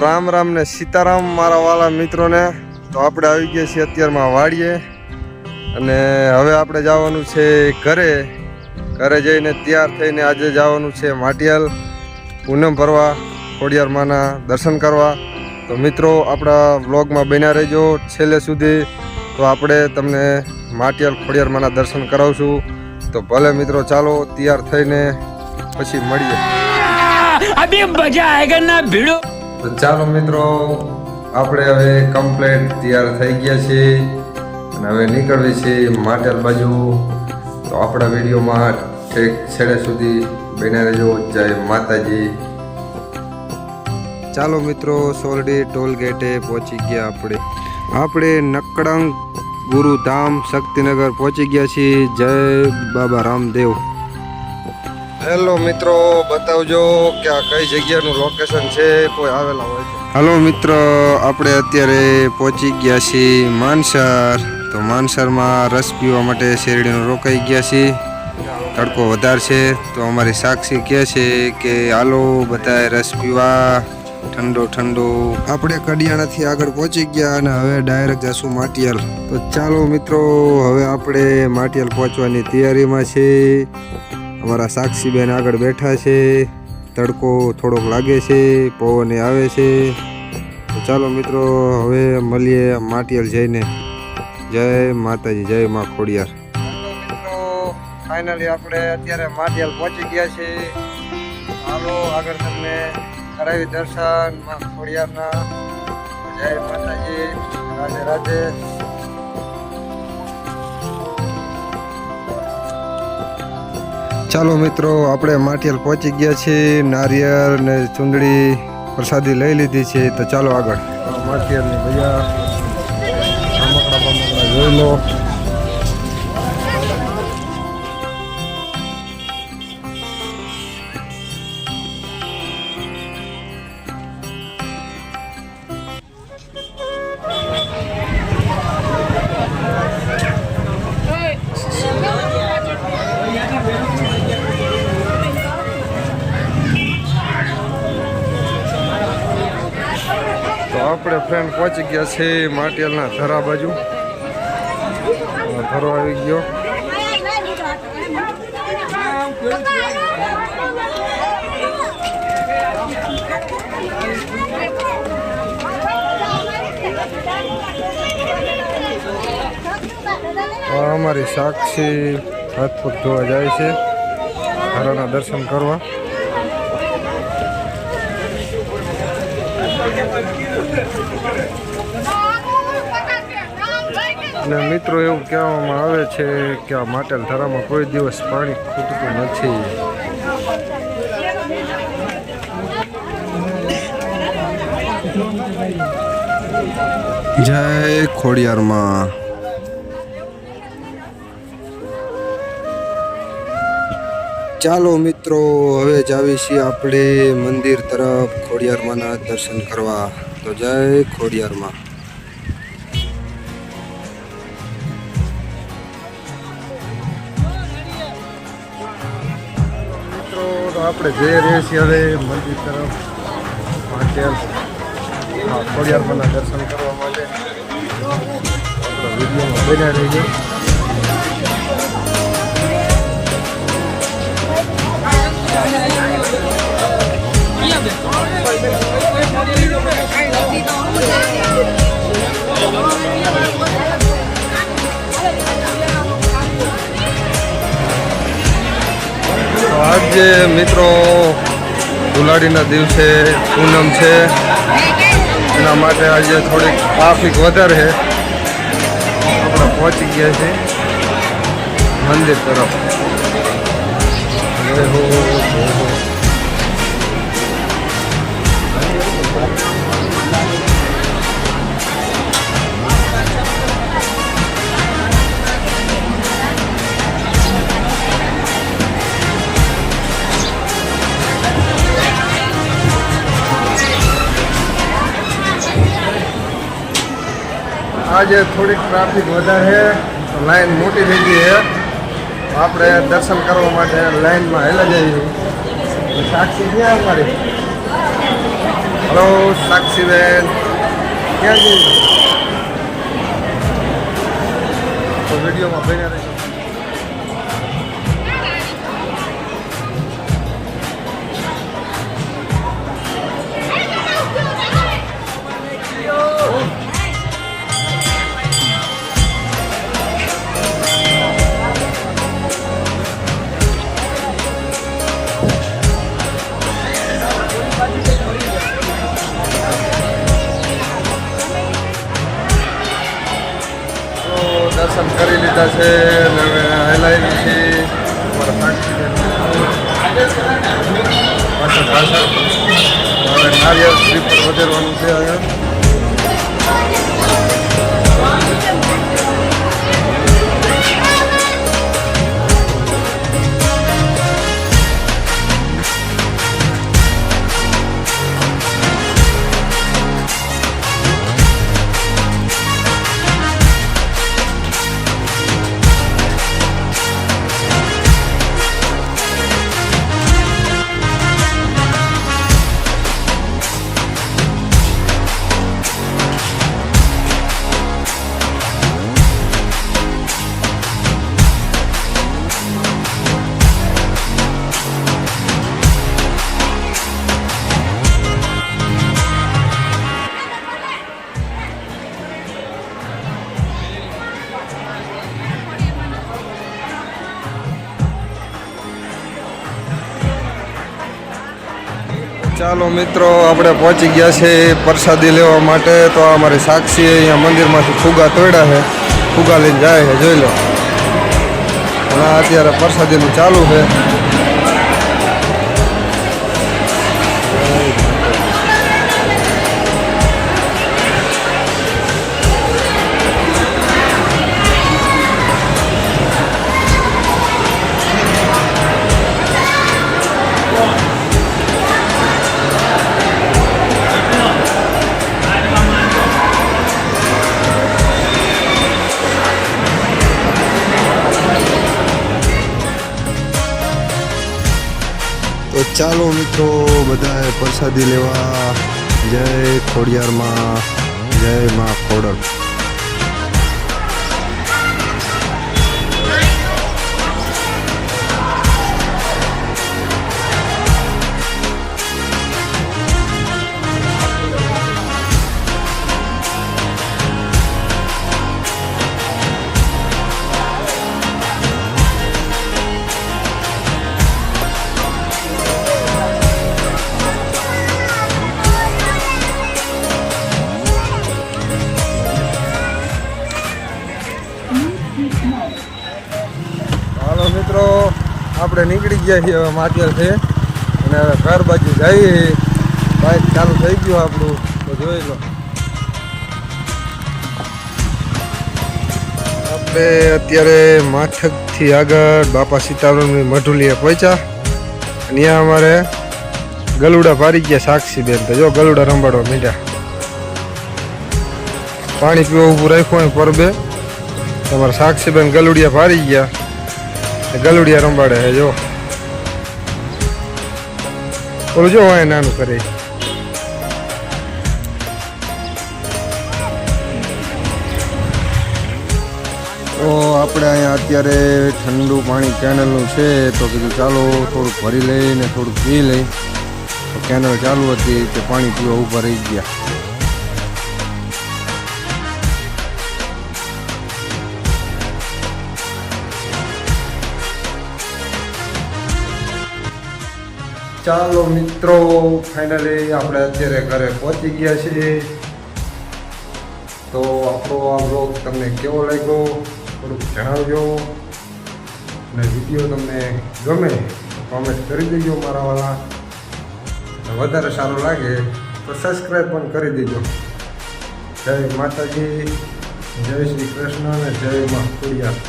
રામ રામ ને સીતારામ મારા વાલા મિત્રોને. તો આપણે આવી ગયા છીએ અત્યારમાં વાડીએ અને હવે આપણે જવાનું છે ઘરે જઈને તૈયાર થઈને આજે જવાનું છે માટિયાલ પૂનમ ભરવા, ખોડિયાર માના દર્શન કરવા. તો મિત્રો આપણા વ્લોગમાં બન્યા રહેજો છેલ્લે સુધી. તો આપણે તમને માટિયાલ ખોડિયાર માના દર્શન કરાવશું. તો ભલે મિત્રો ચાલો તૈયાર થઈને પછી મળીએ. અભી મજા આયેગા ના ભીડો. તો ચાલો મિત્રો આપણે હવે કમ્પ્લીટ તૈયાર થઈ ગયા છીએ અને હવે નીકળવી છે માટિયાલ બાજુ. તો આપણા વિડીયોમાં છેક છેડે સુધી બન્યા રહેજો. જય માતાજી. ચાલો મિત્રો સોરડી ટોલ ગેટે પહોંચી ગયા. આપણે નકળંગ ગુરુધામ શક્તિનગર પહોંચી ગયા છીએ. જય બાબા રામદેવ. હેલો મિત્રો, બતાવજો કે આ કઈ જગ્યાનું લોકેશન છે, કોઈ આવેલા હોય તો. હાલો મિત્ર, આપણે અત્યારે પહોંચી ગયા છીએ માનસર. તો માનસરમાં રસ પીવા માટે શેરડીનું રોકાઈ ગયા છીએ. તડકો વધારે છે તો અમારી સાક્ષી કહે છે કે હાલો બધાએ રસ પીવા, ઠંડો ઠંડો. આપણે કડિયાણાથી આગળ પહોંચી ગયા અને હવે ડાયરેક્ટ જશું માટિયાલ. તો ચાલો મિત્રો, હવે આપણે માટિયાલ પહોંચવાની તૈયારીમાં છે. અમારા સાક્ષીબેન આગળ બેઠા છે. તડકો થોડોક લાગે છે, પવન આવે છે. તો ચાલો મિત્રો હવે મળીએ માટિયાલ જઈને. જય માતાજી, જય મા ખોડિયાર. મિત્રો ફાઇનલી આપણે અત્યારે માટિયાલ પહોંચી ગયા છે. ચાલો આગળ તમને કરાવી દર્શન માં ખોડિયારના. જય માતાજી, રાધે રાધે. ચાલો મિત્રો આપણે માટિયાલ પહોંચી ગયા છીએ. નારિયેળ ને ચૂંદડી પ્રસાદી લઈ લીધી છે. તો ચાલો આગળ માટિયાલની ભૈયા રમકડા જોઈ લો. આપણે ફ્રેન્ડ પહોંચી ગયા છે માટિયાલના ધરા બાજુ. ધરો આવી ગયો. અમારી સાક્ષી હાથ પગ ધોવા જાય છે ધરાના દર્શન કરવા. અને મિત્રો એવું કહેવામાં આવે છે કે આ માટેલ ધરામાં કોઈ દિવસ પાણી ખૂટતું નથી. જય ખોડિયારમાં. ચાલો મિત્રો હવે જાવી છીએ આપણે મંદિર તરફ ખોડિયારમાંના દર્શન કરવા. તો જય ખોડિયારમાં. મિત્રો આપણે જઈ રહ્યા છીએ હવે મંદિર તરફ માટિયાલ ખોડિયારમાંના દર્શન કરવા માટે. આપણા વિડીયોમાં બન્યા રહીએ. આજે મિત્રો ધુલાડીના દિવસે પૂનમ છે, એના માટે આજે થોડીક ટ્રાફિક વધારે છે. આપણે પહોંચી ગયા છે મંદિર તરફ. આજે થોડીક ટ્રાફિક વધારે છે, લાઈન મોટી થઈ ગઈ છે. આપણે દર્શન કરવા માટે લાઈનમાં હેલા જઈએ. સાક્ષી ક્યાં અમારી હલો સાક્ષીબેન, ક્યાં જઈ તો વિડીયોમાં બન્યા રહેજો. દર્શન કરી લીધા છે અને હવે હલાવી છે અમારા સાક્ષીબેન પાછળ પાછળ. હવે નારિયેળ શ્રીફળ વધારવાનું છે અહીંયા. ચાલો મિત્રો, આપણે પહોંચી ગયા છે પ્રસાદી લેવા માટે. તો આ અમારી સાક્ષી અહીંયા મંદિરમાંથી ફુગા તોડ્યા છે, ફુગા લઈને જાય છે, જોઈ લો. અને આ અત્યારે પ્રસાદીનું ચાલુ છે. તો ચાલો મિત્રો, બધાએ પ્રસાદી લેવા. જય ખોડિયારમાં, જય માં ખોડલ. હાલો મિત્રો, આપણે નીકળી ગયા છીએ હવે માથેરથી અને હવે ઘર બાજુ જઈએ. બાઇક ચાલુ થઈ ગયું આપણું, તો જોઈ લો. આપણે અત્યારે માથકથી આગળ બાપા સીતારામની મઢુલીએ પહોંચ્યા. અને ત્યાં અમારે ગલુડા પારી ગયા સાક્ષીબેન. તો જો ગલુડા રંબાડવા મીઠા, પાણી પીવા ઊભું રાખ્યું હોય પરબે. તમારા સાક્ષીબેન ગલુડિયા પારી ગયા, ગલુડિયા રંબાડે છે. જો ઓલું જો હોય નાનું કરે. તો આપણે અહીંયા અત્યારે ઠંડુ પાણી કેનલનું છે. તો કીધું ચાલો થોડુંક ભરી લઈને થોડુંક પી લઈ. તો કેનલ ચાલુ હતી તે પાણી પીવા ઊભા રહી ગયા. ચાલો મિત્રો, ફાઇનલી આપણે અત્યારે ઘરે પહોંચી ગયા છીએ. તો આપણો આ બ્લોગ તમને કેવો લાગ્યો થોડુંક જણાવજો. અને વિડીયો તમને ગમે તો કોમેન્ટ કરી દેજો મારા વાલા. વધારે સારું લાગે તો સબસ્ક્રાઈબ પણ કરી દેજો. જય માતાજી, જય શ્રી કૃષ્ણ અને જય મા ખોડિયાર.